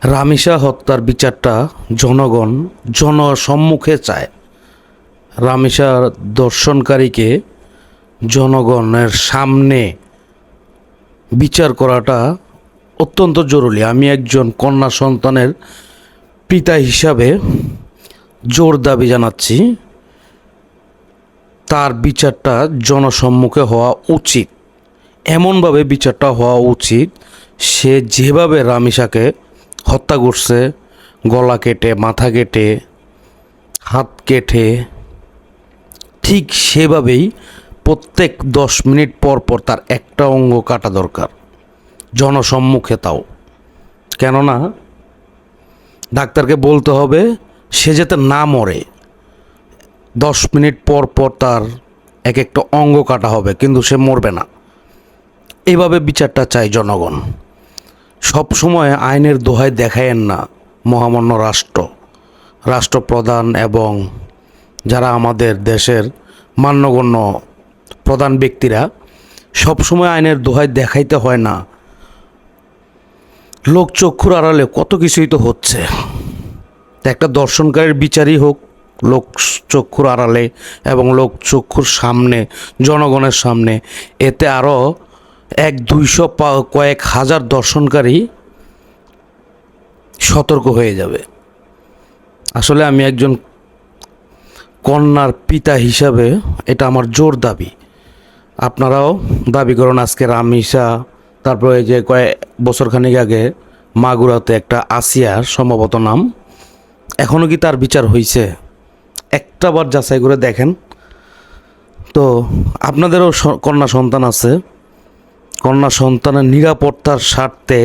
রামিসা হত্যার বিচারটা জনগণ জনসম্মুখে চায়। রামিসা দর্শনকারীকে জনগণের সামনে বিচার করাটা অত্যন্ত জরুরি। আমি একজন কন্যা সন্তানের পিতা হিসাবে জোর দাবি জানাচ্ছি, তার বিচারটা জনসম্মুখে হওয়া উচিত। এমনভাবে বিচারটা হওয়া উচিত, সে যেভাবে রামিসাকে হত্যা করছে, গলা কেটে, মাথা কেটে, হাত কেটে, ঠিক সেভাবেই প্রত্যেক 10 মিনিট পর পর তার একটা অঙ্গ কাটা দরকার, জনসম্মুখে তাও। কেননা ডাক্তারকে বলতে হবে সে যাতে না মরে। 10 মিনিট পর পর তার এক একটা অঙ্গ কাটা হবে, কিন্তু সে মরবে না। এইভাবে বিচারটা চাই জনগণ। সব সময় আইনের দোহাই দেখায়েন না মহামান্য রাষ্ট্রপ্রধান এবং যারা আমাদের দেশের মান্যগণ্য প্রধান ব্যক্তিরা, সবসময় আইনের দোহাই দেখাইতে হয় না। লোকচক্ষুর আড়ালে কত কিছুই তো হচ্ছে। একটা দর্শনকারীর বিচারই হোক লোকচক্ষুর আড়ালে এবং লোকচক্ষুর সামনে, জনগণের সামনে, এতে আরও 100-200 কয়েক হাজার দর্শনকারী সতর্ক হয়ে যাবে। আসলে আমি একজন কন্যার পিতা হিসাবে এটা আমার জোর দাবি। আপনারাও দাবি করুন। আজকে রামিসা, তারপরে যে কয়েক বছরখানিক আগে মাগুরাতে একটা আসিয়া সম্ভবত নাম, এখনও কি তার বিচার হয়েছে? একটা বার যাচাই করে দেখেন তো। আপনাদেরও কন্যা সন্তান আছে, কন্যা সন্তানের নিরাপত্তার স্বার্থে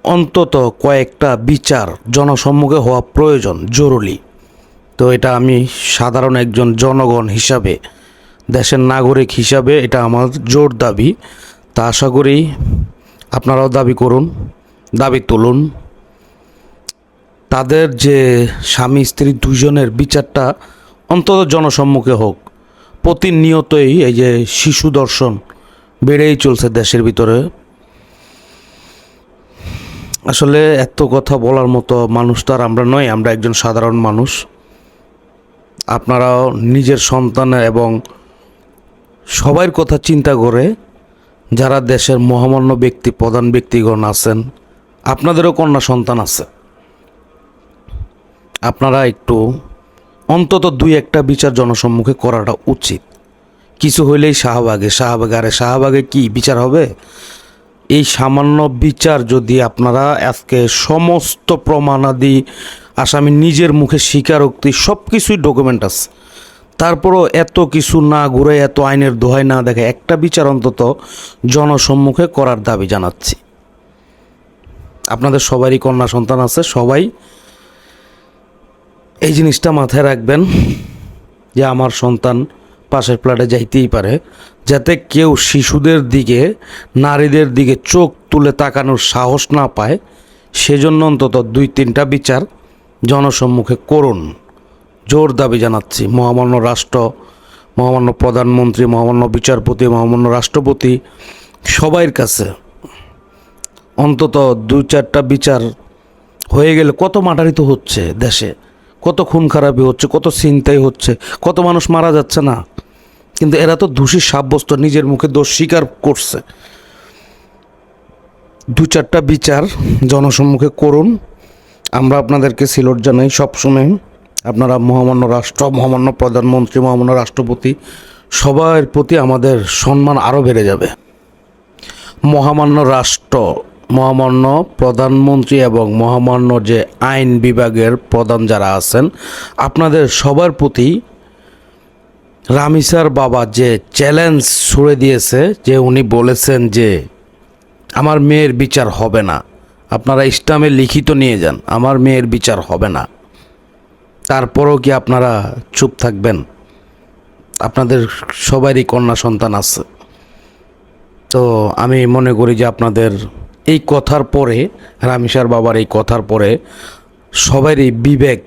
অন্তত কয়েকটা বিচার জনসম্মুখে হওয়া প্রয়োজন, জরুরি। তো এটা আমি সাধারণ একজন জনগণ হিসাবে, দেশের নাগরিক হিসাবে এটা আমার জোর দাবি। তা আশা করি আপনারাও দাবি করুন, দাবি তুলুন। তাদের যে স্বামী স্ত্রী দুজনের বিচারটা অন্তত জনসম্মুখে হোক। প্রতিনিয়তই এই যে শিশু দর্শন বেড়েই চলছে দেশের ভিতরে। আসলে এত কথা বলার মতো মানুষ তো আর আমরা নই, আমরা একজন সাধারণ মানুষ। আপনারাও নিজের সন্তান এবং সবার কথা চিন্তা করে, যারা দেশের মহামান্য ব্যক্তি, প্রধান ব্যক্তিগণ আছেন, আপনাদেরও কন্যা সন্তান আছে, আপনারা একটু অন্তত 2-1টা বিচার জনসম্মুখে করাটা উচিত। কিছু হইলেই শাহবাগে, আরে শাহবাগে কি বিচার হবে? এই সামান্য বিচার যদি আপনারা আজকে সমস্ত প্রমাণাদি, আসামি নিজের মুখে স্বীকারোক্তি, সব কিছুই ডকুমেন্ট আছে, তারপরও এত কিছু না ঘুরে, এত আইনের দোহাই না দেখে একটা বিচার অন্তত জনসম্মুখে করার দাবি জানাচ্ছি। আপনাদের সবারই কন্যা সন্তান আছে, সবাই এই জিনিসটা মাথায় রাখবেন যে আমার সন্তান পাশের ফ্ল্যাটে যাইতেই পারে, যাতে কেউ শিশুদের দিকে, নারীদের দিকে চোখ তুলে তাকানোর সাহস না পায়। সেজন্য অন্তত 2-3টা বিচার জনসম্মুখে করুন, জোর দাবি জানাচ্ছি মহামান্য মহামান্য প্রধানমন্ত্রী, মহামান্য বিচারপতি, মহামান্য রাষ্ট্রপতি, সবার কাছে। অন্তত 2-4টা বিচার হয়ে গেলে, কত মাটারিত হচ্ছে দেশে, কত খুন খারাপি হচ্ছে, কত ছিনতাই হচ্ছে, কত মানুষ মারা যাচ্ছে না, কিন্তু এরা তো দোষী সাব্যস্ত, নিজের মুখে দোষ স্বীকার করছে। 2-4টা বিচার জনসম্মুখে করুন। আমরা আপনাদেরকে সিলট জানাই সবসময়। আপনারা মহামান্য প্রধানমন্ত্রী, মহামান্য রাষ্ট্রপতি, সবার প্রতি আমাদের সম্মান আরও বেড়ে যাবে। মহামান্য প্রধানমন্ত্রী এবং মহামান্য যে আইন বিভাগের প্রধান যারা আছেন, আপনাদের সবার প্রতি রামিসার বাবা যে চ্যালেঞ্জ ছুড়ে দিয়েছে, যে উনি বলেছেন যে আমার মেয়ের বিচার হবে না, আপনারা ইসলামে লিখিত নিয়ে যান, আমার মেয়ের বিচার হবে না, তারপরও কি আপনারা চুপ থাকবেন? আপনাদের সবারই কন্যা সন্তান আছে। তো আমি মনে করি যে আপনাদের এই কথার পরে, রামিসার বাবার এই কথার পরে সবারই বিবেক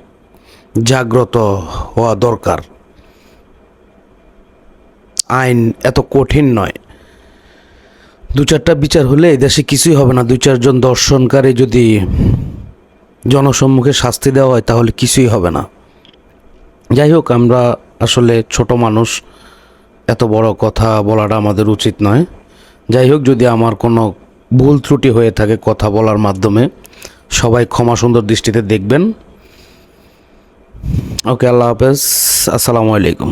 জাগ্রত হওয়া দরকার। আইন এত কঠিন নয়। 2-4টা বিচার হলে এই দেশে কিছুই হবে না। 2-4 জন দর্শনকারী যদি জনসম্মুখে শাস্তি দেওয়া হয় তাহলে কিছুই হবে না। যাই হোক, আমরা আসলে ছোট মানুষ, এত বড় কথা বলাটা আমাদের উচিত নয়। যাই হোক, যদি আমার কোনো ভুল ত্রুটি হয়ে থাকে কথা বলার মাধ্যমে, সবাই ক্ষমা সুন্দর দৃষ্টিতে দেখবেন। ওকে, আল্লাহ হাফেজ, আসসালামু আলাইকুম।